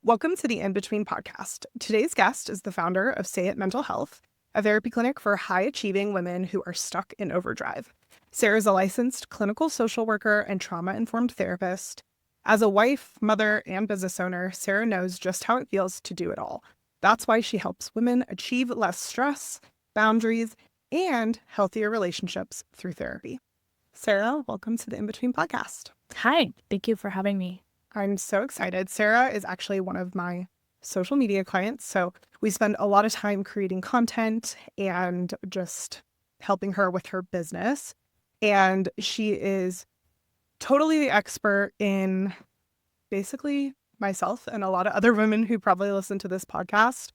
Welcome to the In Between podcast. Today's guest is the founder of Say It Mental Health, a therapy clinic for high-achieving women who are stuck in overdrive. Sarah is a licensed clinical social worker and trauma-informed therapist. As a wife, mother, and business owner, Sarah knows just how it feels to do it all. That's why she helps women achieve less stress, boundaries, and healthier relationships through therapy. Sarah, welcome to the In Between podcast. Hi, thank you for having me. I'm so excited. Sarah is actually one of my social media clients. So we spend a lot of time creating content and just helping her with her business. And she is totally the expert in basically myself and a lot of other women who probably listen to this podcast,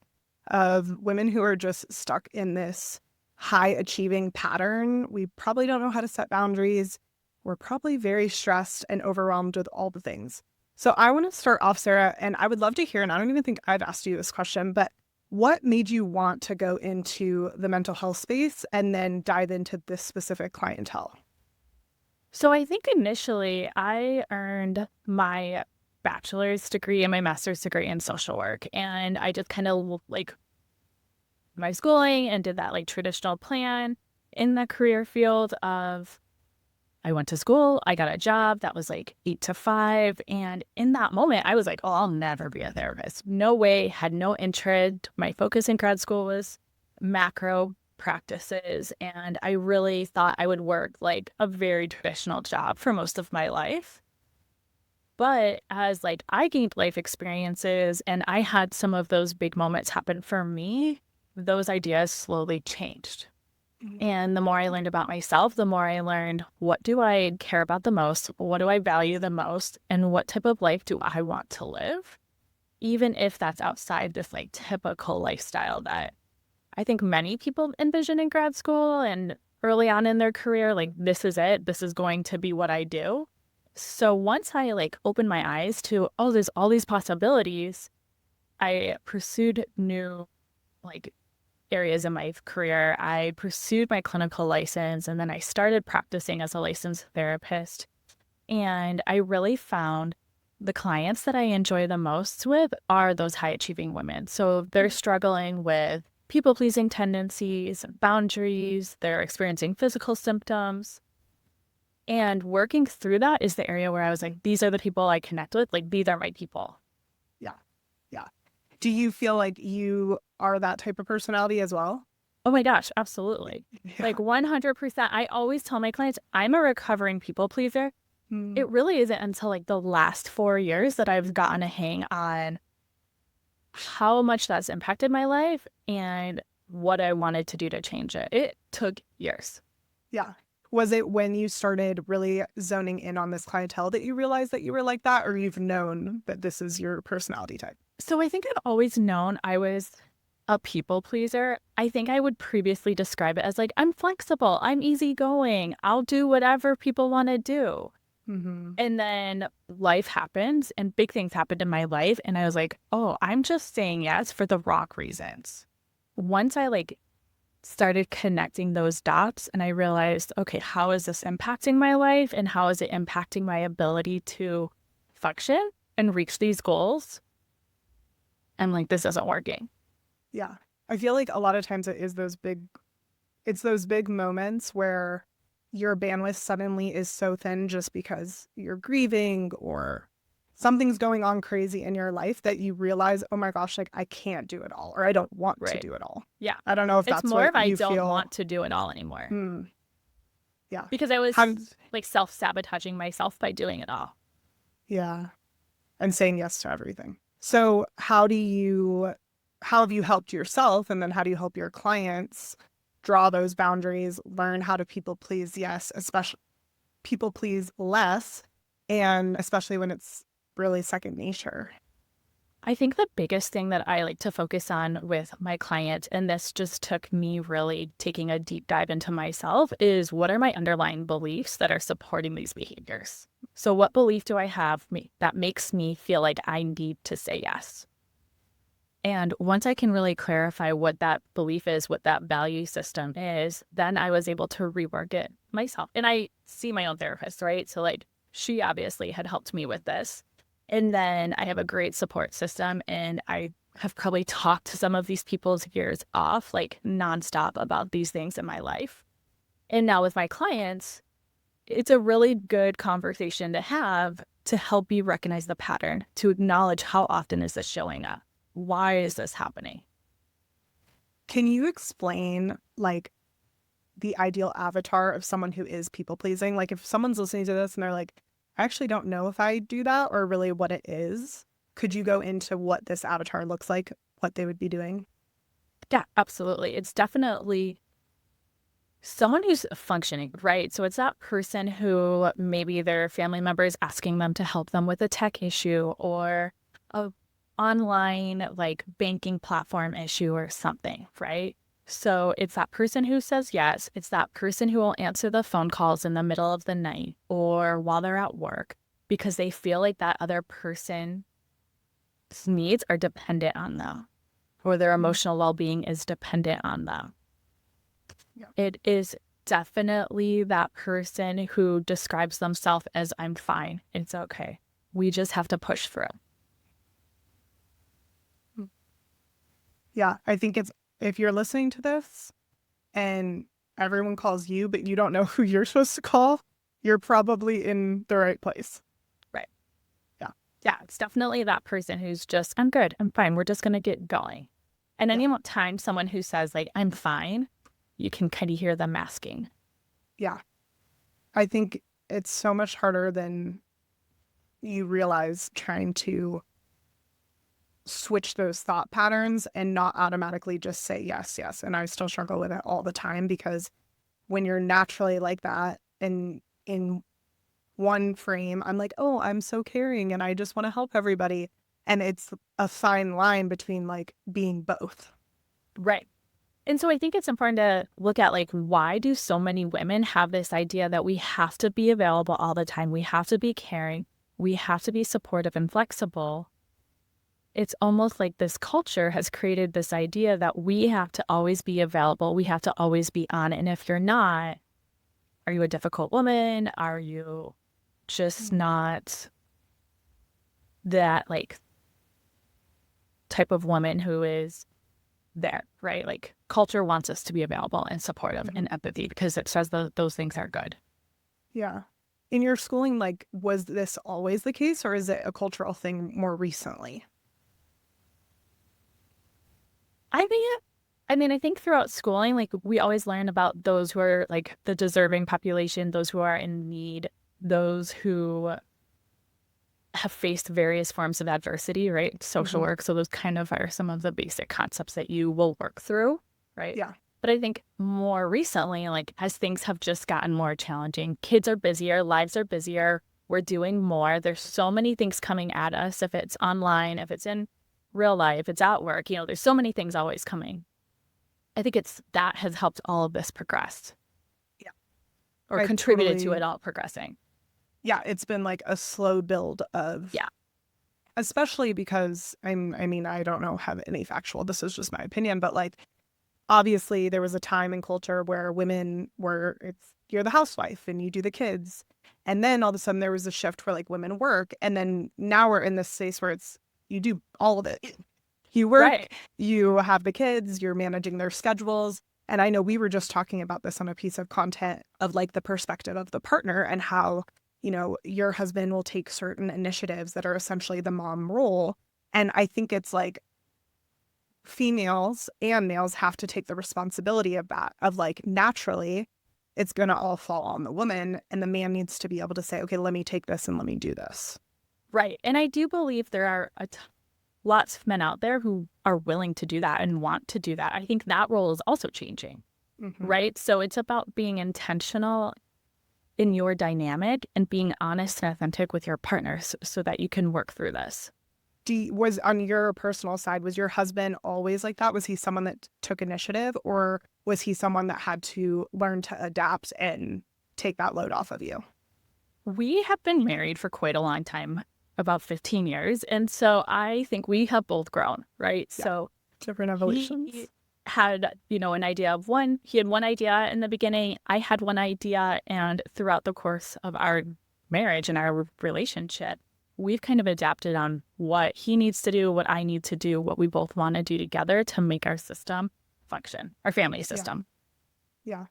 of women who are just stuck in this high achieving pattern. We probably don't know how to set boundaries. We're probably very stressed and overwhelmed with all the things. So I want to start off, Sarah, and I would love to hear, and I don't even think I've asked you this question, but what made you want to go into the mental health space and then dive into this specific clientele? So I think initially I earned my bachelor's degree and my master's degree in social work. And I just kind of my schooling and did that traditional plan in the career field of I went to school, I got a job that was 8 to 5. And in that moment, I was like, oh, I'll never be a therapist. No way, had no interest. My focus in grad school was macro practices. And I really thought I would work a very traditional job for most of my life. But as I gained life experiences and I had some of those big moments happen for me, those ideas slowly changed. And the more I learned about myself, the more I learned, what do I care about the most? What do I value the most? And what type of life do I want to live? Even if that's outside this typical lifestyle that I think many people envision in grad school and early on in their career, this is it. This is going to be what I do. So once I opened my eyes to, oh, there's all these possibilities, I pursued new areas in my career. I pursued my clinical license, and then I started practicing as a licensed therapist. And I really found the clients that I enjoy the most with are those high-achieving women. So they're struggling with people-pleasing tendencies, boundaries, they're experiencing physical symptoms. And working through that is the area where I was like, these are the people I connect with. these are my people. Yeah. Do you feel like you are that type of personality as well? Oh my gosh, absolutely. Yeah. 100%. I always tell my clients, I'm a recovering people pleaser. It really isn't until the last 4 years that I've gotten a hang on how much that's impacted my life and what I wanted to do to change it. It took years. Yeah. Was it when you started really zoning in on this clientele that you realized that you were like that, or you've known that this is your personality type? So I think I've always known I was a people pleaser. I think I would previously describe it as I'm flexible, I'm easygoing, I'll do whatever people want to do. Mm-hmm. And then life happens and big things happened in my life. And I was like, oh, I'm just saying yes for the wrong reasons. Once I started connecting those dots and I realized, okay, how is this impacting my life and how is it impacting my ability to function and reach these goals? I'm like, this isn't working. Yeah. I feel like a lot of times it's those big moments where your bandwidth suddenly is so thin just because you're grieving or something's going on crazy in your life that you realize, oh my gosh, I can't do it all, or I don't want to do it all. Yeah. I don't know if it's that's more what of I you don't feel. want to do it all anymore. Yeah. Because I was self-sabotaging myself by doing it all. Yeah. And saying yes to everything. So how have you helped yourself, and then how do you help your clients draw those boundaries, learn how to people please, yes, especially people please less, and especially when it's really second nature? I think the biggest thing that I like to focus on with my client, and this just took me really taking a deep dive into myself, is what are my underlying beliefs that are supporting these behaviors? So what belief do I have that makes me feel like I need to say yes? And once I can really clarify what that belief is, what that value system is, then I was able to rework it myself. And I see my own therapist, right? So she obviously had helped me with this. And then I have a great support system, and I have probably talked to some of these people's ears off, like nonstop about these things in my life. And now with my clients, it's a really good conversation to have to help you recognize the pattern, to acknowledge how often is this showing up? Why is this happening? Can you explain like the ideal avatar of someone who is people pleasing? Like if someone's listening to this and they're like, I actually don't know if I do that or really what it is. Could you go into what this avatar looks like, what they would be doing? Yeah, absolutely. It's definitely someone who's functioning, right? So it's that person who maybe their family member is asking them to help them with a tech issue or a online like banking platform issue or something, right? So it's that person who says yes. It's that person who will answer the phone calls in the middle of the night or while they're at work because they feel like that other person's needs are dependent on them or their emotional well-being is dependent on them. Yeah. It is definitely that person who describes themselves as I'm fine. It's okay. We just have to push through. Yeah, I think it's if you're listening to this and everyone calls you, but you don't know who you're supposed to call, you're probably in the right place. Right. Yeah. Yeah, it's definitely that person who's just, I'm good. I'm fine. We're just going to get going. And any time someone who says like, I'm fine, you can kind of hear them masking. Yeah. I think it's so much harder than you realize trying to switch those thought patterns and not automatically just say yes, yes. And I still struggle with it all the time because when you're naturally like that and in one frame, I'm like, oh, I'm so caring and I just want to help everybody. And it's a fine line between like being both. Right. And so I think it's important to look at like, why do so many women have this idea that we have to be available all the time? We have to be caring. We have to be supportive and flexible. It's almost like this culture has created this idea that we have to always be available. We have to always be on. And if you're not, are you a difficult woman? Are you just not that like type of woman who is there, right? Like culture wants us to be available and supportive and empathy because it says those things are good. Yeah. In your schooling, like, was this always the case or is it a cultural thing more recently? I think throughout schooling, like we always learn about those who are like the deserving population, those who are in need, those who have faced various forms of adversity, right? Social work. So those kind of are some of the basic concepts that you will work through, right? Yeah. But I think more recently, like as things have just gotten more challenging, kids are busier, lives are busier, we're doing more. There's so many things coming at us. If it's online, if it's in real life, if it's at work, there's so many things always coming. I think that has helped all of this progress. Yeah. Or contributed to it all progressing. Yeah, it's been like a slow build of especially because I don't know have any factual, this is just my opinion, but like obviously there was a time in culture where women were you're the housewife and you do the kids. And then all of a sudden there was a shift where like women work. And then now we're in this space where you do all of it. You work, right. You have the kids, you're managing their schedules. And I know we were just talking about this on a piece of content of like the perspective of the partner and how, your husband will take certain initiatives that are essentially the mom role. And I think it's like females and males have to take the responsibility of that, of like naturally it's going to all fall on the woman and the man needs to be able to say, okay, let me take this and let me do this. Right. And I do believe there are lots of men out there who are willing to do that and want to do that. I think that role is also changing, right? So it's about being intentional in your dynamic and being honest and authentic with your partners so that you can work through this. Was on your personal side, was your husband always like that? Was he someone that took initiative or was he someone that had to learn to adapt and take that load off of you? We have been married for quite a long time, about 15 years. And so I think we have both grown, right? Yeah. So different evolutions. He had, an idea of one. He had one idea in the beginning. I had one idea. And throughout the course of our marriage and our relationship, we've kind of adapted on what he needs to do, what I need to do, what we both want to do together to make our system function, our family Yeah. system. Yeah.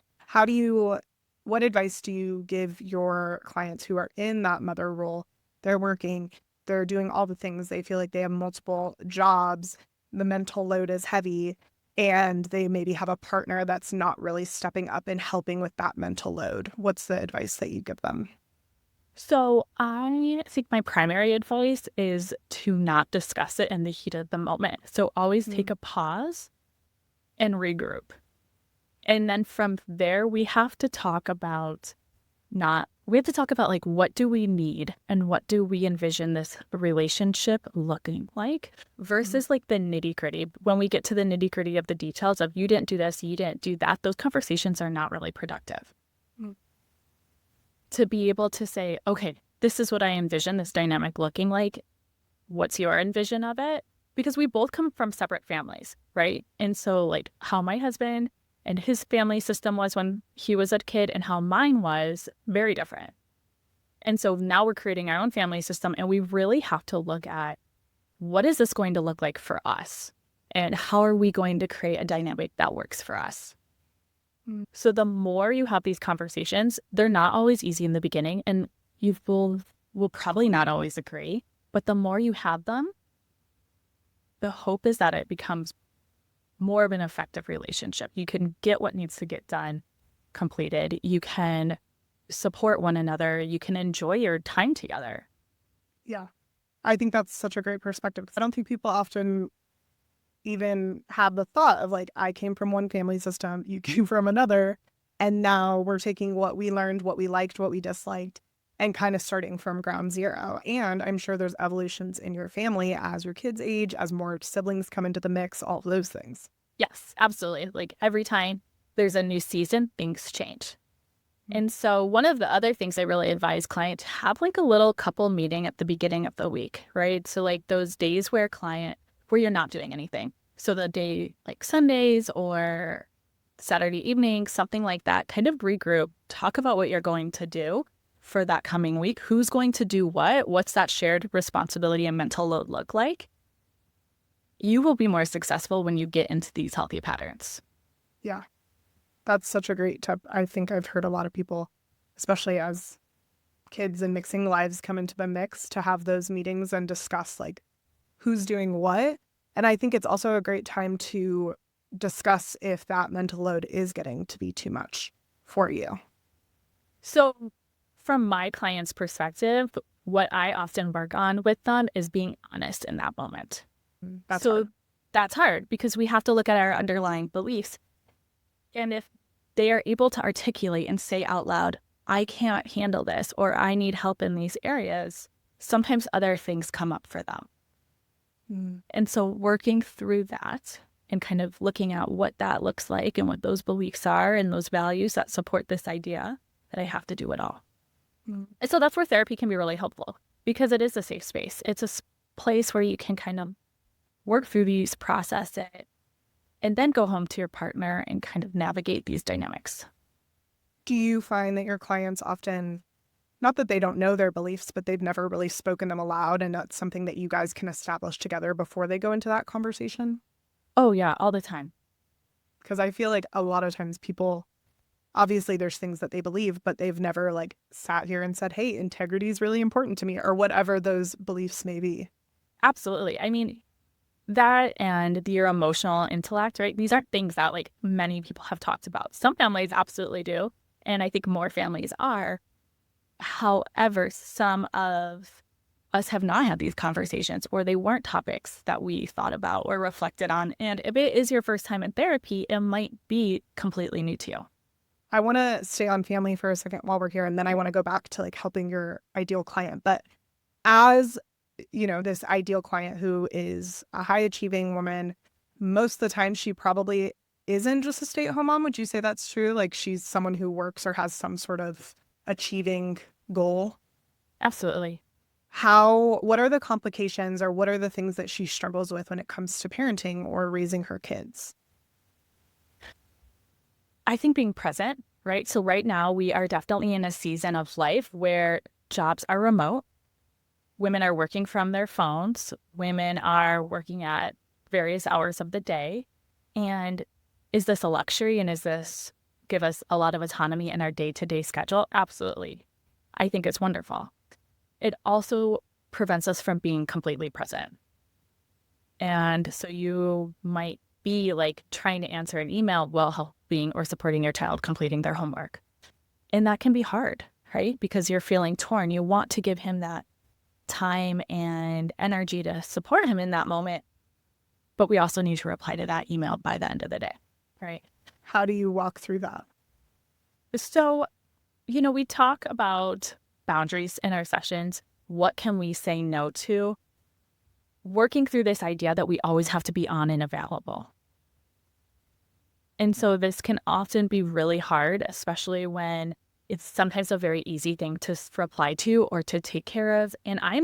What advice do you give your clients who are in that mother role? They're working, they're doing all the things. They feel like they have multiple jobs. The mental load is heavy, and they maybe have a partner that's not really stepping up and helping with that mental load. What's the advice that you give them? So I think my primary advice is to not discuss it in the heat of the moment. So always take Mm. a pause and regroup. And then from there, we have to talk about like what do we need and what do we envision this relationship looking like Mm. versus like the nitty gritty. When we get to the nitty gritty of the details of you didn't do this, you didn't do that, those conversations are not really productive. Mm. To be able to say, okay, this is what I envision this dynamic looking like. What's your envision of it? Because we both come from separate families, right? And so, like, how my husband and his family system was when he was a kid and how mine was very different. And so now we're creating our own family system, and we really have to look at what is this going to look like for us? And how are we going to create a dynamic that works for us? Mm. So the more you have these conversations, they're not always easy in the beginning, and you will probably not always agree. But the more you have them, the hope is that it becomes more of an effective relationship. You can get what needs to get done completed. You can support one another. You can enjoy your time together. Yeah. I think that's such a great perspective. I don't think people often even have the thought of like, I came from one family system, you came from another, and now we're taking what we learned, what we liked, what we disliked, and kind of starting from ground zero. And I'm sure there's evolutions in your family as your kids age, as more siblings come into the mix, all of those things. Yes, absolutely. Like every time there's a new season, things change. And so one of the other things I really advise clients have like a little couple meeting at the beginning of the week, right? So like those days where you're not doing anything. So the day like Sundays or Saturday evening, something like that, kind of regroup, talk about what you're going to do for that coming week. Who's going to do what? What's that shared responsibility and mental load look like? You will be more successful when you get into these healthy patterns. Yeah, that's such a great tip. I think I've heard a lot of people, especially as kids and mixing lives come into the mix, to have those meetings and discuss like who's doing what. And I think it's also a great time to discuss if that mental load is getting to be too much for you. So, from my client's perspective, what I often work on with them is being honest in that moment. That's So, hard. that's hard because we have to look at our underlying beliefs. And if they are able to articulate and say out loud, I can't handle this, or I need help in these areas, sometimes other things come up for them. Mm. And so working through that and kind of looking at what that looks like and what those beliefs are and those values that support this idea that I have to do it all. Mm. And so that's where therapy can be really helpful because it is a safe space. It's a place where you can kind of work through these, process it, and then go home to your partner and kind of navigate these dynamics. Do you find that your clients often, not that they don't know their beliefs, but they've never really spoken them aloud, and that's something that you guys can establish together before they go into that conversation? Oh, yeah, all the time. Because I feel like a lot of times people, obviously there's things that they believe, but they've never like sat here and said, hey, integrity is really important to me, or whatever those beliefs may be. Absolutely. I mean, that and your emotional intellect, right? These aren't things that like many people have talked about. Some families absolutely do. And I think more families are. However, some of us have not had these conversations or they weren't topics that we thought about or reflected on. And if it is your first time in therapy, it might be completely new to you. I want to stay on family for a second while we're here, and then I want to go back to like helping your ideal client. But as this ideal client who is a high achieving woman, most of the time she probably isn't just a stay-at-home mom. Would you say that's true? Like she's someone who works or has some sort of achieving goal. Absolutely. What are the complications, or what are the things that she struggles with when it comes to parenting or raising her kids? I think being present, right? So right now we are definitely in a season of life where jobs are remote. women are working from their phones. Women are working at various hours of the day. And is this a luxury? And is this give us a lot of autonomy in our day-to-day schedule? Absolutely. I think it's wonderful. It also prevents us from being completely present. And so you might be like trying to answer an email while helping or supporting your child completing their homework. And that can be hard, right? Because you're feeling torn. You want to give him that time and energy to support him in that moment. But we also need to reply to that email by the end of the day, right? How do you walk through that? So, we talk about boundaries in our sessions. What can we say no to? Working through this idea that we always have to be on and available. And so this can often be really hard, especially when it's sometimes a very easy thing to reply to or to take care of. And I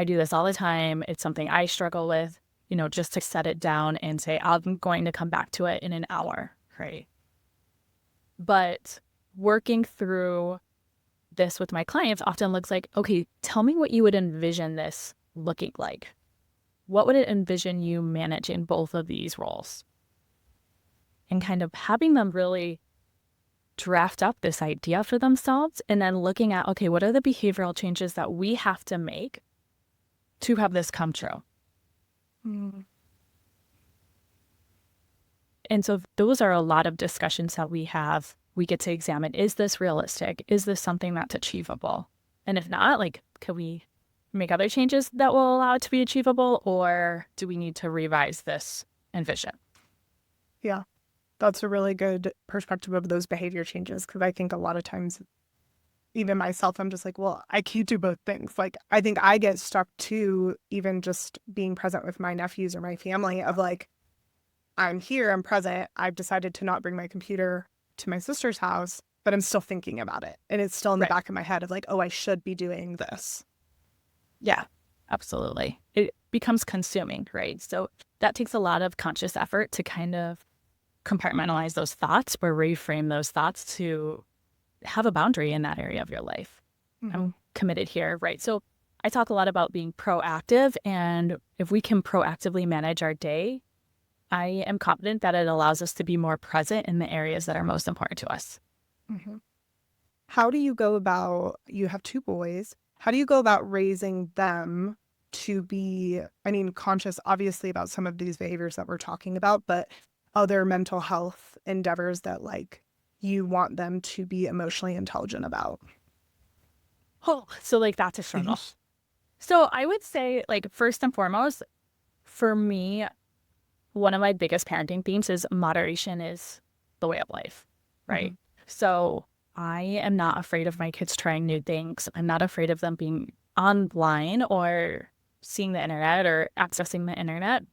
do this all the time. It's something I struggle with, just to set it down and say, I'm going to come back to it in an hour, right? But working through this with my clients often looks like, okay, tell me what you would envision this looking like. What would it envision you manage in both of these roles? And kind of having them really draft up this idea for themselves and then looking at, okay, what are the behavioral changes that we have to make to have this come true? Mm. And so those are a lot of discussions that we have. We get to examine, is this realistic? Is this something that's achievable? And if not, can we make other changes that will allow it to be achievable? Or do we need to revise this and vision? Yeah, that's a really good perspective of those behavior changes. Because I think a lot of times, even myself, I'm just like, well, I can't do both things. I think I get stuck too, even just being present with my nephews or my family of I'm here, I'm present. I've decided to not bring my computer to my sister's house, but I'm still thinking about it. And it's still in the back of my head of oh, I should be doing this. Yeah, absolutely. It becomes consuming, right? So that takes a lot of conscious effort to kind of compartmentalize those thoughts or reframe those thoughts to have a boundary in that area of your life. Mm-hmm. I'm committed here, right? So I talk a lot about being proactive, and if we can proactively manage our day, I am confident that it allows us to be more present in the areas that are most important to us. Mm-hmm. How do you go about, you have 2 boys, how do you go about raising them to be, conscious, obviously, about some of these behaviors that we're talking about, but other mental health endeavors that you want them to be emotionally intelligent about? Oh, so that's a struggle. So I would say first and foremost, for me, one of my biggest parenting themes is moderation is the way of life, right? Mm-hmm. So I am not afraid of my kids trying new things. I'm not afraid of them being online or seeing the internet or accessing the internet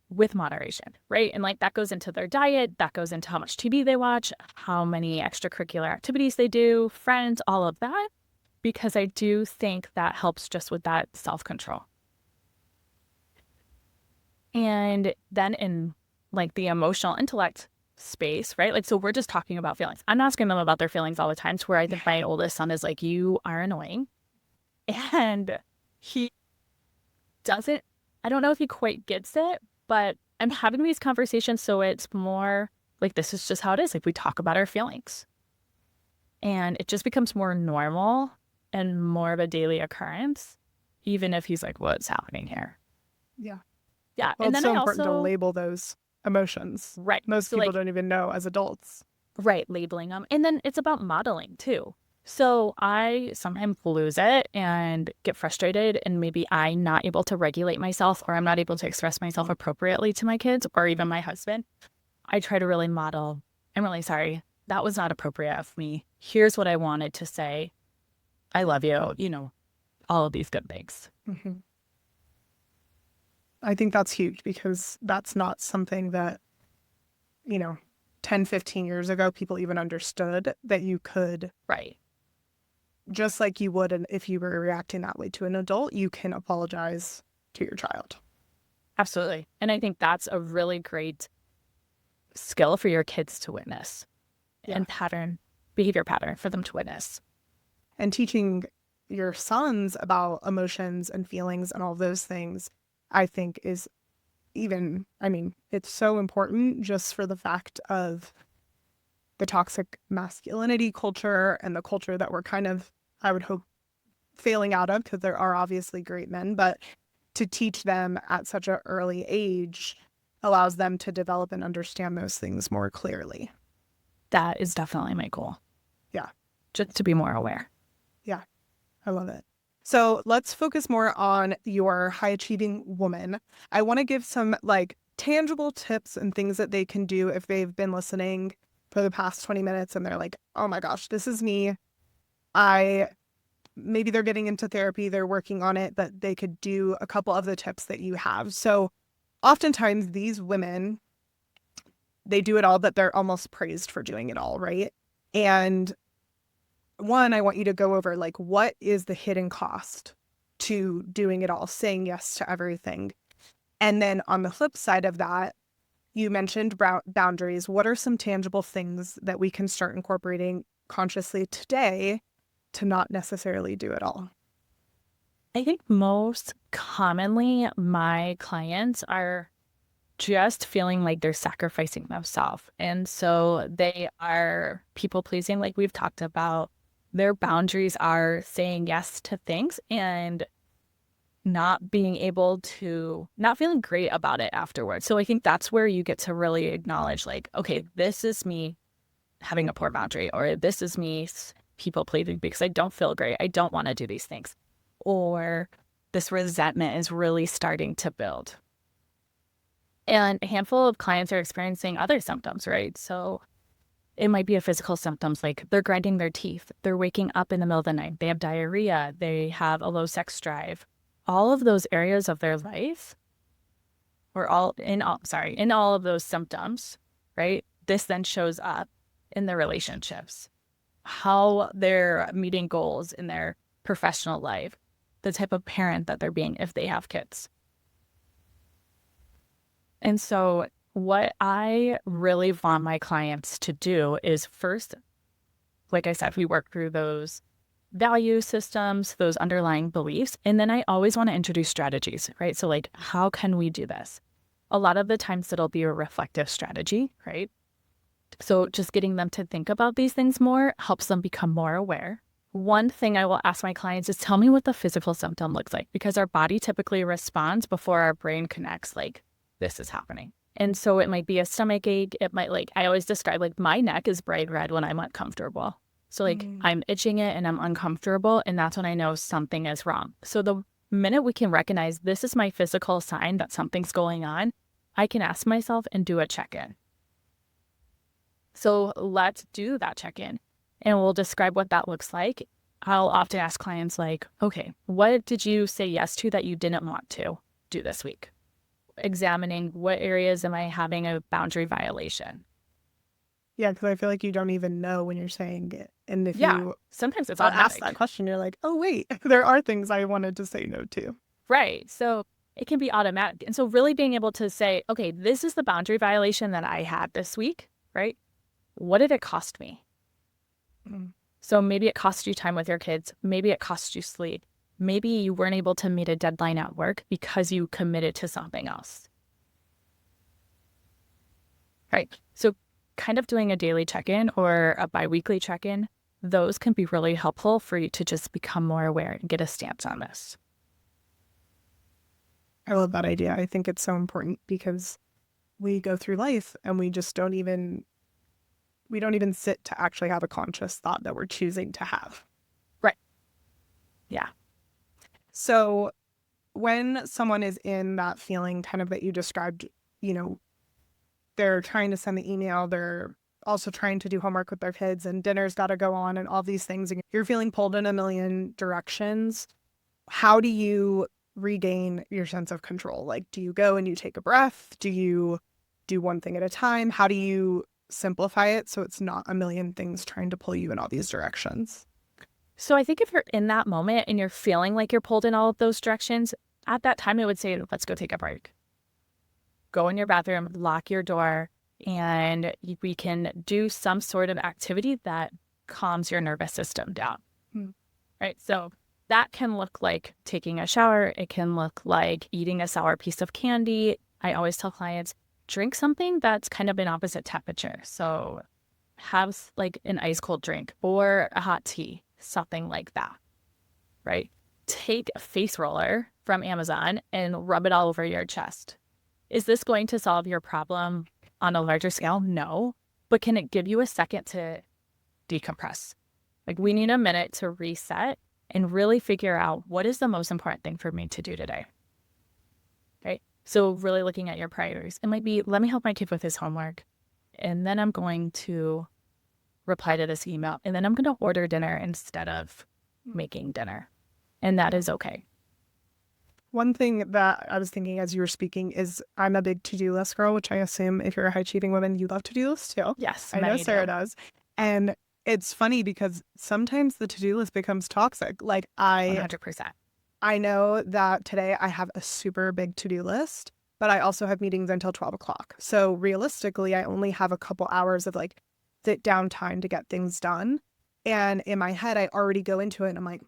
with moderation, right? And that goes into their diet, that goes into how much TV they watch, how many extracurricular activities they do, friends, all of that, because I do think that helps just with that self-control. And then in the emotional intellect space, right? So we're just talking about feelings. I'm asking them about their feelings all the time, to where I think my oldest son is you are annoying. And he doesn't, I don't know if he quite gets it, but I'm having these conversations so it's more this is just how it is. We talk about our feelings. And it just becomes more normal and more of a daily occurrence, even if he's what's happening here? Yeah. Yeah. Well, and it's then so important to label those emotions. Right. Most people don't even know as adults. Right. Labeling them. And then it's about modeling too. So I sometimes lose it and get frustrated, and maybe I'm not able to regulate myself, or I'm not able to express myself appropriately to my kids or even my husband. I try to really model, I'm really sorry. That was not appropriate of me. Here's what I wanted to say. I love you. All of these good things. Mm-hmm. I think that's huge, because that's not something that, 10, 15 years ago, people even understood that you could. Right. Just like you would if you were reacting that way to an adult, you can apologize to your child. Absolutely. And I think that's a really great skill for your kids to witness, and behavior pattern for them to witness. And teaching your sons about emotions and feelings and all those things, I think is it's so important just for the fact of the toxic masculinity culture and the culture that we're kind of, I would hope, failing out of, because there are obviously great men, but to teach them at such an early age allows them to develop and understand those things more clearly. That is definitely my goal. Yeah. Just to be more aware. Yeah. I love it. So let's focus more on your high achieving woman. I want to give some like tangible tips and things that they can do if they've been listening for the past 20 minutes and they're like, oh my gosh, this is me. Maybe they're getting into therapy, they're working on it, but they could do a couple of the tips that you have. So oftentimes these women, they do it all, but they're almost praised for doing it all, right? And one, I want you to go over like, what is the hidden cost to doing it all, saying yes to everything? And then on the flip side of that, you mentioned boundaries. What are some tangible things that we can start incorporating consciously today to not necessarily do it all? I think most commonly my clients are just feeling like they're sacrificing themselves. And so they are people pleasing, like we've talked about. Their boundaries are saying yes to things and not being able to, not feeling great about it afterwards. So I think that's where you get to really acknowledge, like, okay, this is me having a poor boundary, or this is me people pleasing because I don't feel great. I don't want to do these things. Or this resentment is really starting to build. And a handful of clients are experiencing other symptoms, right? So it might be a physical symptoms like they're grinding their teeth, they're waking up in the middle of the night, they have diarrhea, they have a low sex drive. All of those areas of their life, or in all of those symptoms, right? This then shows up in their relationships, how they're meeting goals in their professional life, the type of parent that they're being if they have kids. And so what I really want my clients to do is first, like I said, we work through those value systems, those underlying beliefs. And then I always want to introduce strategies, right? So like, how can we do this? A lot of the times it'll be a reflective strategy, right? So just getting them to think about these things more helps them become more aware. One thing I will ask my clients is tell me what the physical symptom looks like, because our body typically responds before our brain connects, like, this is happening. And so it might be a stomach ache. It might I always describe like my neck is bright red when I'm uncomfortable. So like I'm itching it and I'm uncomfortable. And that's when I know something is wrong. So the minute we can recognize this is my physical sign that something's going on, I can ask myself and do a check-in. So let's do that check-in and we'll describe what that looks like. I'll often ask clients like, okay, what did you say yes to that you didn't want to do this week? Examining what areas am I having a boundary violation. Yeah, because I feel like you don't even know when you're saying it. And if you sometimes it's automatic. Ask that question, you're like, oh, wait, there are things I wanted to say no to. Right. So it can be automatic. And so really being able to say, okay, this is the boundary violation that I had this week, right? What did it cost me? So maybe it cost you time with your kids. Maybe it cost you sleep. Maybe you weren't able to meet a deadline at work because you committed to something else. Right. So kind of doing a daily check-in or a biweekly check-in, those can be really helpful for you to just become more aware and get a stance on this. I love that idea. I think it's so important because we go through life and we just don't even sit to actually have a conscious thought that we're choosing to have. Right. Yeah. So when someone is in that feeling kind of that you described, they're trying to send the email, they're also trying to do homework with their kids and dinner's got to go on and all these things, and you're feeling pulled in a million directions, how do you regain your sense of control? Like, do you go and you take a breath? Do you do one thing at a time? How do you simplify it so it's not a million things trying to pull you in all these directions? So I think if you're in that moment and you're feeling like you're pulled in all of those directions, at that time, I would say, let's go take a break. Go in your bathroom, lock your door, and we can do some sort of activity that calms your nervous system down. Right? So that can look like taking a shower. It can look like eating a sour piece of candy. I always tell clients, drink something that's kind of an opposite temperature. So have like an ice cold drink or a hot tea, something like that, right? Take a face roller from Amazon and rub it all over your chest. Is this going to solve your problem on a larger scale? No. But can it give you a second to decompress? Like, we need a minute to reset and really figure out what is the most important thing for me to do today. Right? So really looking at your priorities. It might be, let me help my kid with his homework. And then I'm going to reply to this email. And then I'm going to order dinner instead of making dinner. And that is okay. One thing that I was thinking as you were speaking is I'm a big to-do list girl, which I assume if you're a high-achieving woman, you love to-do lists too. Yes, I know Sarah does. And it's funny because sometimes the to-do list becomes toxic. Like 100%. I know that today I have a super big to-do list, but I also have meetings until 12 o'clock. So realistically, I only have a couple hours of like sit down time to get things done. And in my head, I already go into it and I'm like,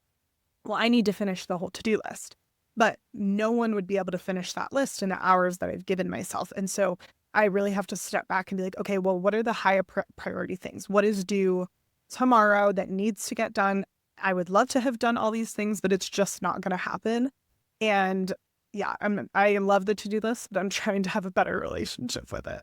well, I need to finish the whole to-do list. But no one would be able to finish that list in the hours that I've given myself. And so I really have to step back and be like, okay, well, what are the higher priority things? What is due tomorrow that needs to get done? I would love to have done all these things, but it's just not going to happen. And yeah, I love the to-do list, but I'm trying to have a better relationship with it.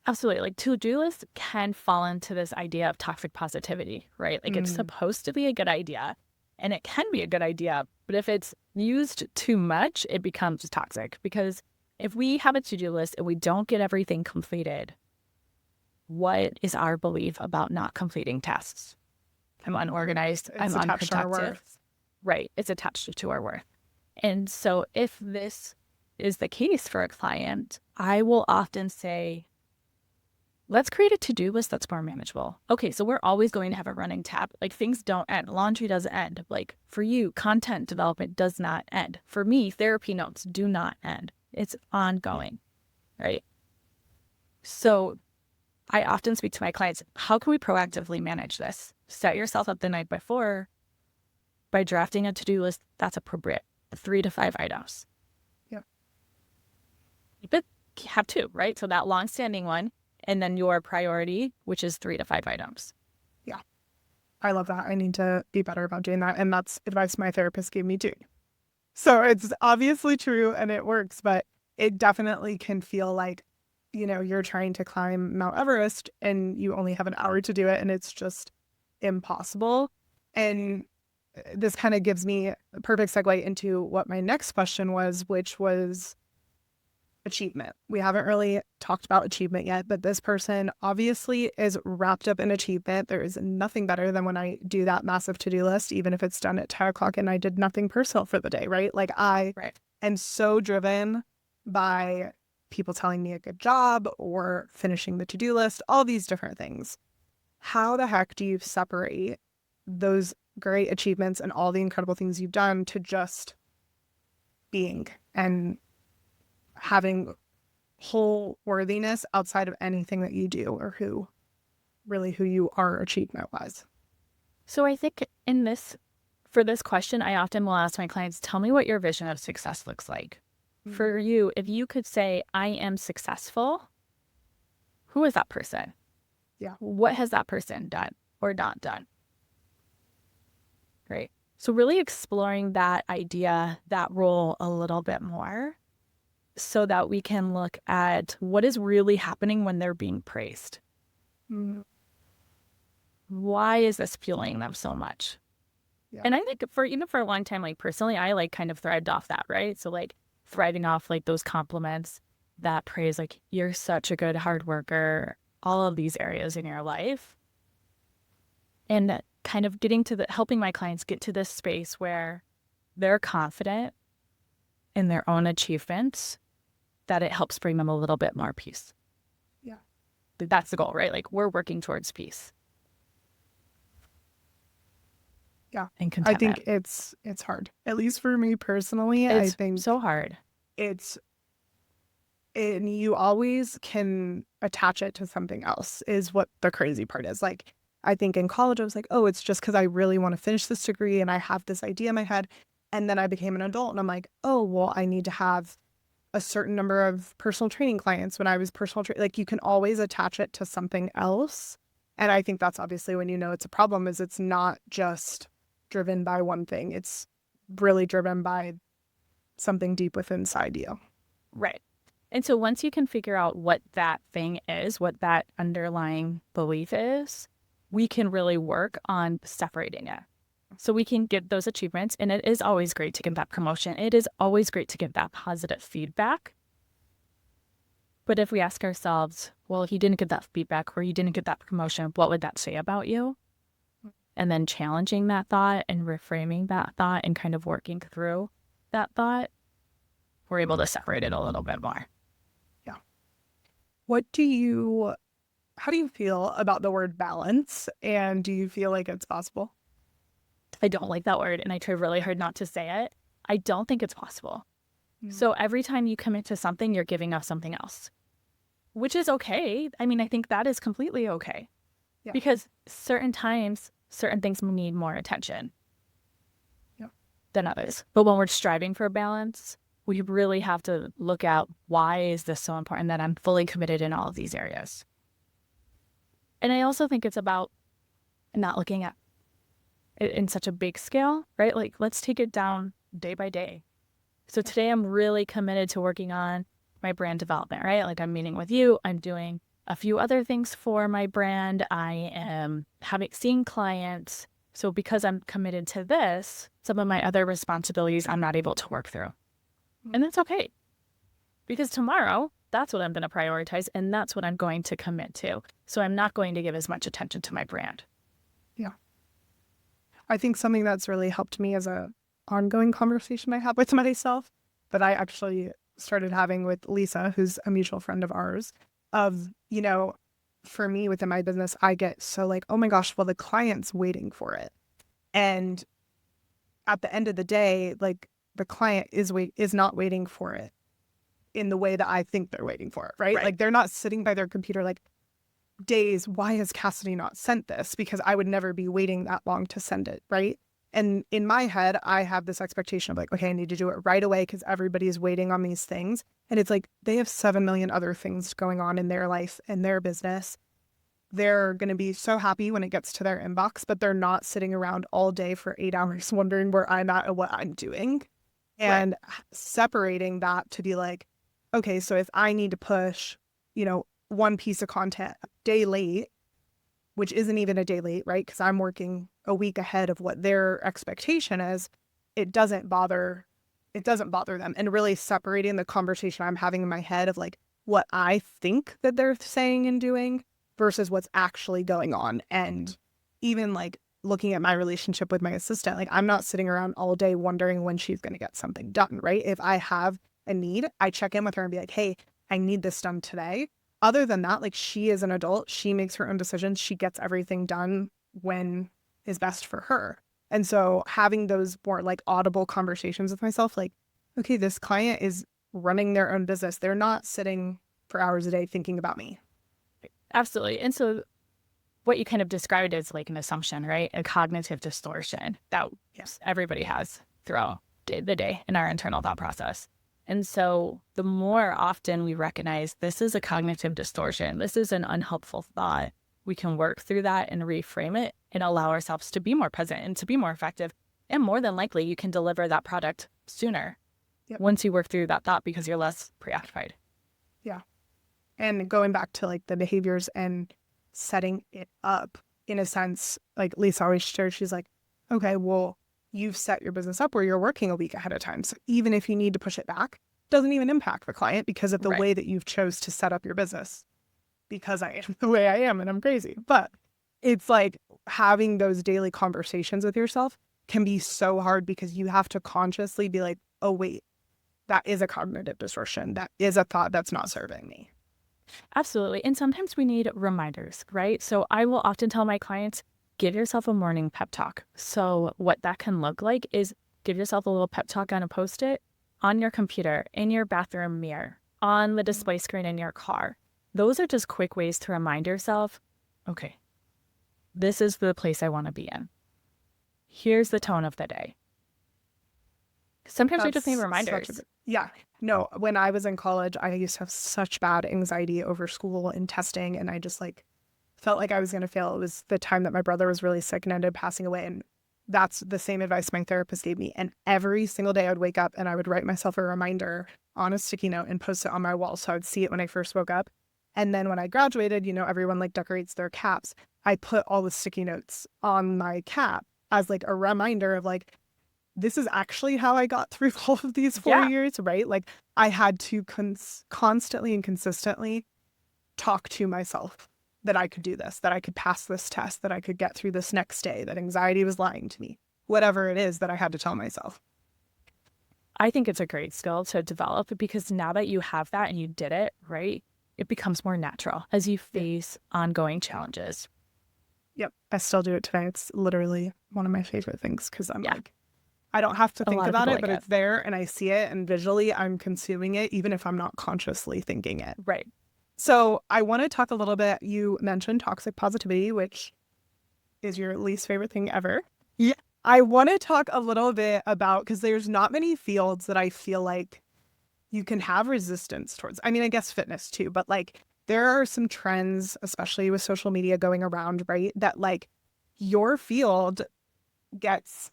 Absolutely. Like, to-do lists can fall into this idea of toxic positivity, right? Like, it's supposed to be a good idea. And it can be a good idea, but if it's used too much, it becomes toxic. Because if we have a to-do list and we don't get everything completed, what is our belief about not completing tasks? I'm unorganized. It's I'm attached to our unproductive. worth. Right. It's attached to our worth. And so if this is the case for a client, I will often say, let's create a to-do list that's more manageable. Okay, so we're always going to have a running tab. Like, things don't end. Laundry doesn't end. Like, for you, content development does not end. For me, therapy notes do not end. It's ongoing, right? So I often speak to my clients, how can we proactively manage this? Set yourself up the night before by drafting a to-do list that's appropriate, 3 to 5 items. Yep. But have 2, right? So that long-standing one, and then your priority, which is 3 to 5 items. Yeah. I love that. I need to be better about doing that. And that's advice my therapist gave me too. So it's obviously true and it works, but it definitely can feel like, you're trying to climb Mount Everest and you only have an hour to do it and it's just impossible. And this kind of gives me a perfect segue into what my next question was, which was achievement. We haven't really talked about achievement yet, but this person obviously is wrapped up in achievement. There is nothing better than when I do that massive to-do list, even if it's done at 10 o'clock and I did nothing personal for the day, right? Like I am so driven by people telling me a good job or finishing the to-do list, all these different things. How the heck do you separate those great achievements and all the incredible things you've done to just being and having whole worthiness outside of anything that you do or who you are achievement wise? So I think for this question, I often will ask my clients, tell me what your vision of success looks like. For you, if you could say, I am successful, who is that person? Yeah. What has that person done or not done? Right. So really exploring that idea, that role a little bit more so that we can look at what is really happening when they're being praised. Why is this fueling them so much? Yeah. And I think for a long time, like personally, I like kind of thrived off that, right? So like thriving off like those compliments, that praise, like you're such a good hard worker, all of these areas in your life. And kind of helping my clients get to this space where they're confident in their own achievements, that it helps bring them a little bit more peace. Yeah. That's the goal, right? Like we're working towards peace. Yeah. And contentment. I think it's hard. At least for me personally, I think so hard. And you always can attach it to something else is what the crazy part is. Like I think in college, I was like, oh, it's just because I really want to finish this degree and I have this idea in my head. And then I became an adult and I'm like, oh, well, I need to have a certain number of personal training clients when I was like you can always attach it to something else. And I think that's obviously when you know it's a problem is it's not just driven by one thing. It's really driven by something deep within inside you. Right. And so once you can figure out what that thing is, what that underlying belief is, we can really work on separating it. So we can get those achievements. And it is always great to get that promotion. It is always great to get that positive feedback. But if we ask ourselves, well, if you didn't get that feedback or you didn't get that promotion, what would that say about you? And then challenging that thought and reframing that thought and kind of working through that thought, we're able to separate it a little bit more. Yeah. How do you feel about the word balance? And do you feel like it's possible? I don't like that word and I try really hard not to say it. I don't think it's possible. So every time you commit to something, you're giving up something else, which is okay. I mean, I think that is completely okay because certain times, certain things need more attention than others. But when we're striving for balance, we really have to look at why is this so important that I'm fully committed in all of these areas. And I also think it's about not looking at it in such a big scale, right? Like, let's take it down day by day. So today I'm really committed to working on my brand development, right? Like I'm meeting with you, I'm doing a few other things for my brand. I am seeing clients. So because I'm committed to this, some of my other responsibilities I'm not able to work through. And that's okay. Because tomorrow, that's what I'm going to prioritize and that's what I'm going to commit to. So I'm not going to give as much attention to my brand. Yeah. I think something that's really helped me as a ongoing conversation I have with myself that I actually started having with Lisa, who's a mutual friend of ours, of, for me within my business, I get so like, oh my gosh, well, the client's waiting for it. And at the end of the day, like the client is not waiting for it in the way that I think they're waiting for it, right? Like they're not sitting by their computer like, days, why has Cassidy not sent this? Because I would never be waiting that long to send it, right? And in my head, I have this expectation of like, okay, I need to do it right away because everybody is waiting on these things. And it's like they have 7 million other things going on in their life and their business. They're going to be so happy when it gets to their inbox, but they're not sitting around all day for 8 hours wondering where I'm at and what I'm doing. And separating that to be like, okay, so if I need to push, one piece of content a day late, which isn't even a day late, right? Because I'm working a week ahead of what their expectation is. It doesn't bother them. And really separating the conversation I'm having in my head of like what I think that they're saying and doing versus what's actually going on. And even like looking at my relationship with my assistant, like I'm not sitting around all day wondering when she's going to get something done, right? If I have a need, I check in with her and be like, hey, I need this done today. Other than that, like she is an adult, she makes her own decisions. She gets everything done when is best for her. And so having those more like audible conversations with myself, like, okay, this client is running their own business. They're not sitting for hours a day thinking about me. Absolutely. And so what you kind of described is like an assumption, right? A cognitive distortion that everybody has throughout the day in our internal thought process. And so the more often we recognize this is a cognitive distortion, this is an unhelpful thought, we can work through that and reframe it and allow ourselves to be more present and to be more effective. And more than likely, you can deliver that product sooner once you work through that thought because you're less preoccupied. Yeah. And going back to like the behaviors and setting it up in a sense, like Lisa always shares, she's like, okay, well, you've set your business up where you're working a week ahead of time. So even if you need to push it back, it doesn't even impact the client because of the way that you've chose to set up your business. Because I am the way I am and I'm crazy. But it's like having those daily conversations with yourself can be so hard because you have to consciously be like, oh, wait, that is a cognitive distortion. That is a thought that's not serving me. Absolutely. And sometimes we need reminders, right? So I will often tell my clients, give yourself a morning pep talk. So what that can look like is give yourself a little pep talk on a Post-it, on your computer, in your bathroom mirror, on the display screen in your car. Those are just quick ways to remind yourself, okay, this is the place I want to be in. Here's the tone of the day. Sometimes we just need reminders. Yeah. No, when I was in college, I used to have such bad anxiety over school and testing, and I just like felt like I was going to fail. It was the time that my brother was really sick and ended up passing away, and that's the same advice my therapist gave me. And every single day I would wake up and I would write myself a reminder on a sticky note and post it on my wall so I would see it when I first woke up. And then when I graduated, you know, everyone like decorates their caps. I put all the sticky notes on my cap as like a reminder of like, this is actually how I got through all of these 4 years, right? Like I had to constantly and consistently talk to myself that I could do this, that I could pass this test, that I could get through this next day, that anxiety was lying to me, whatever it is that I had to tell myself. I think it's a great skill to develop because now that you have that and you did it, right, it becomes more natural as you face ongoing challenges. Yep. I still do it today. It's literally one of my favorite things because I'm like, I don't have to think about it, but it's there and I see it and visually I'm consuming it, even if I'm not consciously thinking it. Right. So I want to talk a little bit. You mentioned toxic positivity, which is your least favorite thing ever. Yeah. I want to talk a little bit about, because there's not many fields that I feel like you can have resistance towards. I mean, I guess fitness too, but like there are some trends, especially with social media going around, right? That like your field gets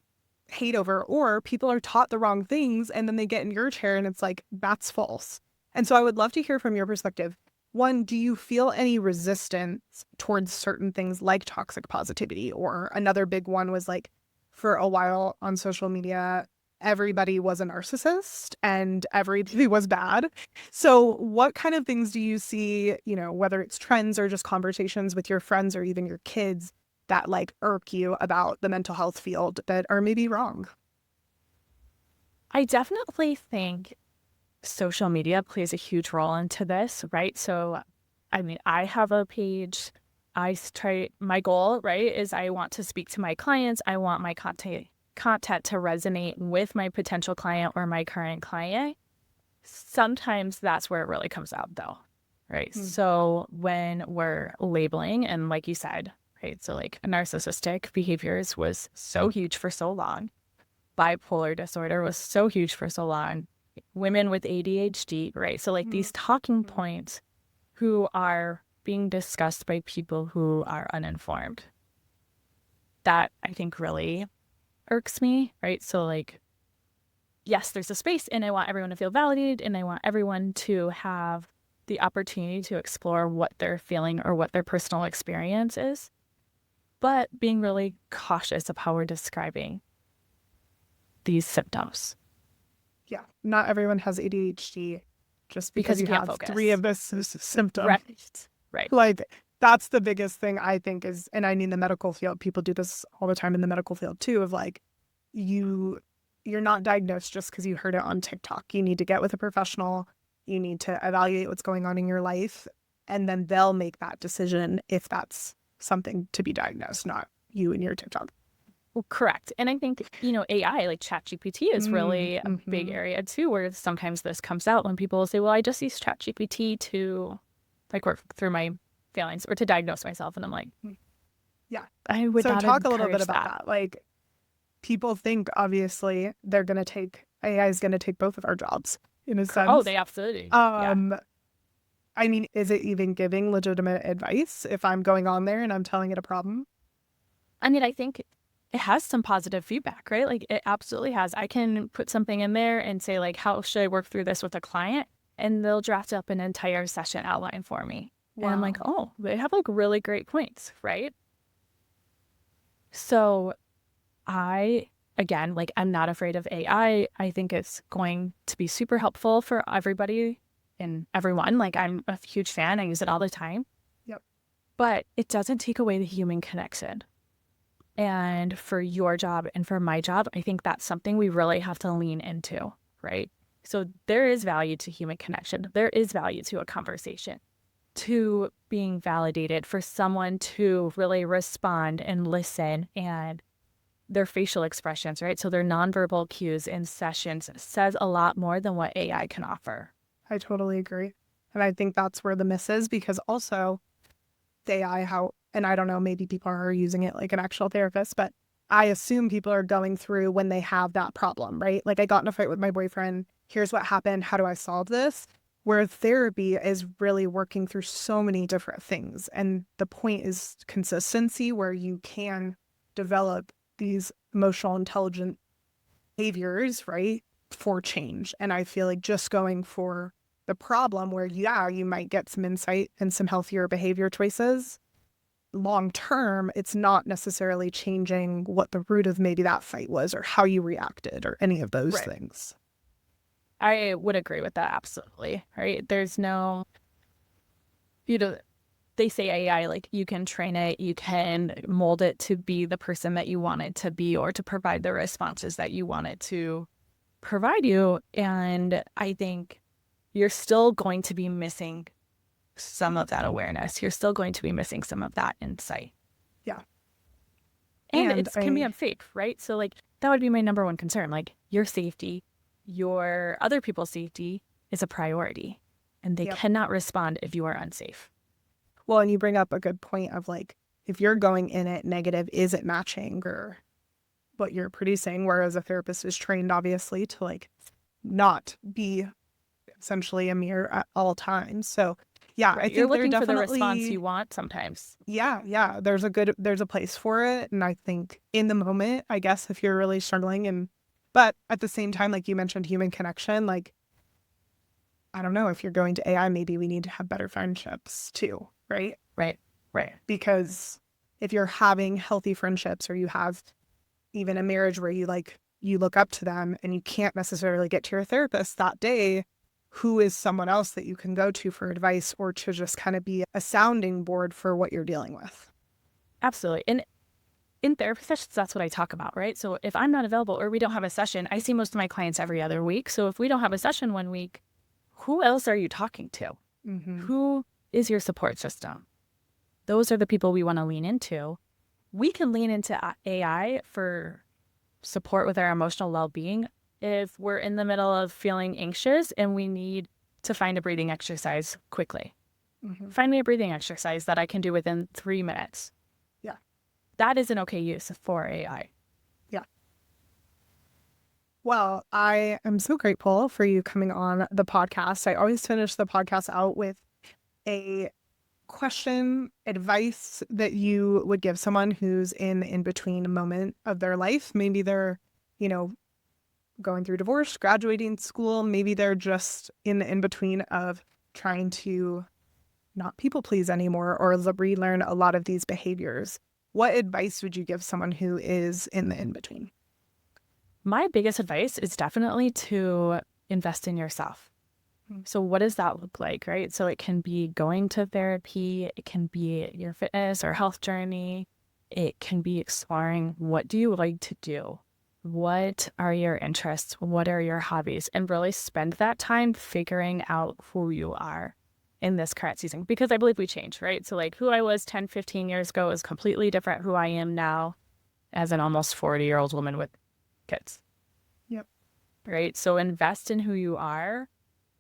hate over, or people are taught the wrong things and then they get in your chair and it's like, that's false. And so I would love to hear from your perspective. One, do you feel any resistance towards certain things like toxic positivity? Or another big one was like, for a while on social media, everybody was a narcissist and everybody was bad. So what kind of things do you see, you know, whether it's trends or just conversations with your friends or even your kids that like irk you about the mental health field that are maybe wrong? I definitely think social media plays a huge role into this, right? So, I mean, I have a page. My goal, right, is I want to speak to my clients. I want my content to resonate with my potential client or my current client. Sometimes that's where it really comes out though, right? So when we're labeling, and like you said, right, so like narcissistic behaviors was so huge for so long. Bipolar disorder was so huge for so long. Women with ADHD, right? So like these talking points who are being discussed by people who are uninformed. That I think really irks me, right? So like, yes, there's a space and I want everyone to feel validated and I want everyone to have the opportunity to explore what they're feeling or what their personal experience is, but being really cautious of how we're describing these symptoms. Yeah, not everyone has ADHD just because you have focus. 3 of the symptoms. Right. Like that's the biggest thing I think is, and I mean the medical field, people do this all the time in the medical field too, of like you're not diagnosed just because you heard it on TikTok. You need to get with a professional. You need to evaluate what's going on in your life, and then they'll make that decision if that's something to be diagnosed, not you and your TikTok. Well, correct. And I think, you know, AI, like ChatGPT is really a big area too, where sometimes this comes out when people say, well, I just use ChatGPT to like work through my feelings or to diagnose myself. And I'm like, yeah, I would so not talk a little bit about that. Like people think obviously they're going to take, AI is going to take both of our jobs in a sense. Oh, they absolutely. I mean, is it even giving legitimate advice if I'm going on there and I'm telling it a problem? I mean, I think it has some positive feedback, right? Like it absolutely has. I can put something in there and say like, how should I work through this with a client? And they'll draft up an entire session outline for me. Wow. And I'm like, oh, they have like really great points, right? So again, like I'm not afraid of AI. I think it's going to be super helpful for everybody and everyone. Like I'm a huge fan. I use it all the time. Yep. But it doesn't take away the human connection. And for your job and for my job, I think that's something we really have to lean into, right? So there is value to human connection. There is value to a conversation, to being validated, for someone to really respond and listen, and their facial expressions, right? So their nonverbal cues in sessions says a lot more than what AI can offer. I totally agree. And I think that's where the miss is, because also the AI, how and I don't know, maybe people are using it like an actual therapist, but I assume people are going through when they have that problem, right? Like I got in a fight with my boyfriend. Here's what happened. How do I solve this? Where therapy is really working through so many different things. And the point is consistency, where you can develop these emotional intelligent behaviors, right, for change. And I feel like just going for the problem where, yeah, you might get some insight and some healthier behavior choices. Long term, it's not necessarily changing what the root of maybe that fight was or how you reacted or any of those Right. things. I would agree with that. Absolutely. Right. There's no, you know, they say AI, like you can train it, you can mold it to be the person that you want it to be or to provide the responses that you want it to provide you. And I think you're still going to be missing some of that awareness. You're still going to be missing some of that insight. Yeah. And And it can be unsafe, right? So like that would be my number one concern. Like your safety, your other people's safety is a priority, and they yep. cannot respond if you are unsafe. Well, and you bring up a good point of like, if you're going in it negative, is it matching or what you're producing? Whereas a therapist is trained, obviously, to like not be essentially a mirror at all times. So yeah, Right. I You're think they're looking for the response definitely, you want sometimes. yeah, there's a place for it. And I think in the moment, I guess if you're really struggling but at the same time, like you mentioned, human connection, like, I don't know, if you're going to AI, maybe we need to have better friendships too, right? Right. Right. Because if you're having healthy friendships or you have even a marriage where you look up to them and you can't necessarily get to your therapist that day, who is someone else that you can go to for advice or to just kind of be a sounding board for what you're dealing with? Absolutely. And in therapy sessions, that's what I talk about, right? So if I'm not available or we don't have a session, I see most of my clients every other week. So if we don't have a session one week, who else are you talking to? Mm-hmm. Who is your support system? Those are the people we want to lean into. We can lean into AI for support with our emotional well-being if we're in the middle of feeling anxious and we need to find a breathing exercise quickly. Mm-hmm. Find me a breathing exercise that I can do within 3 minutes. Yeah. That is an okay use for AI. Yeah. Well, I am so grateful for you coming on the podcast. I always finish the podcast out with a question, advice that you would give someone who's in between moment of their life. Maybe they're, you know, going through divorce, graduating school. Maybe they're just in the in between of trying to not people please anymore or relearn a lot of these behaviors. What advice would you give someone who is in the in between? My biggest advice is definitely to invest in yourself. So what does that look like, right? So it can be going to therapy, it can be your fitness or health journey, it can be exploring what do you like to do? What are your interests? What are your hobbies? And really spend that time figuring out who you are in this current season. Because I believe we change, right? So like who I was 10, 15 years ago is completely different who I am now as an almost 40-year-old woman with kids. Yep. Right? So invest in who you are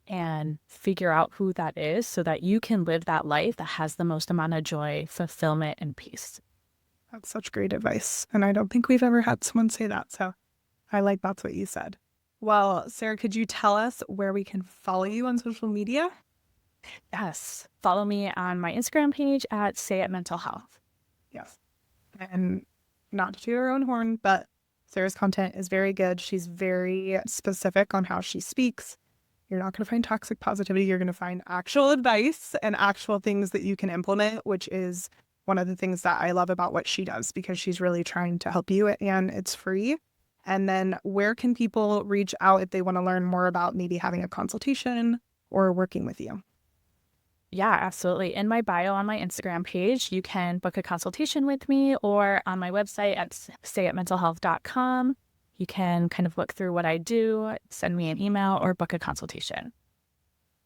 and figure out who that is so that you can live that life that has the most amount of joy, fulfillment, and peace. That's such great advice. And I don't think we've ever had someone say that. So I like that's what you said. Well, Sarah, could you tell us where we can follow you on social media? Yes. Follow me on my Instagram page at Say It Mental Health. Yes. And not to toot her own horn, but Sarah's content is very good. She's very specific on how she speaks. You're not going to find toxic positivity. You're going to find actual advice and actual things that you can implement, which is one of the things that I love about what she does because she's really trying to help you and it's free. And then where can people reach out if they want to learn more about maybe having a consultation or working with you? Yeah, absolutely. In my bio on my Instagram page, you can book a consultation with me or on my website at sayitmentalhealth.com. You can kind of look through what I do, send me an email, or book a consultation.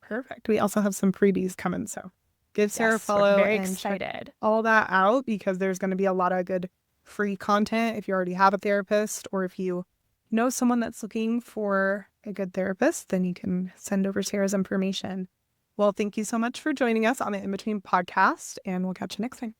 Perfect. We also have some freebies coming. So give Sarah a Yes, we're follow very and check excited. all that out because there's going to be a lot of good free content if you already have a therapist or if you know someone that's looking for a good therapist, then you can send over Sarah's information. Well, thank you so much for joining us on the In Between podcast, and we'll catch you next time.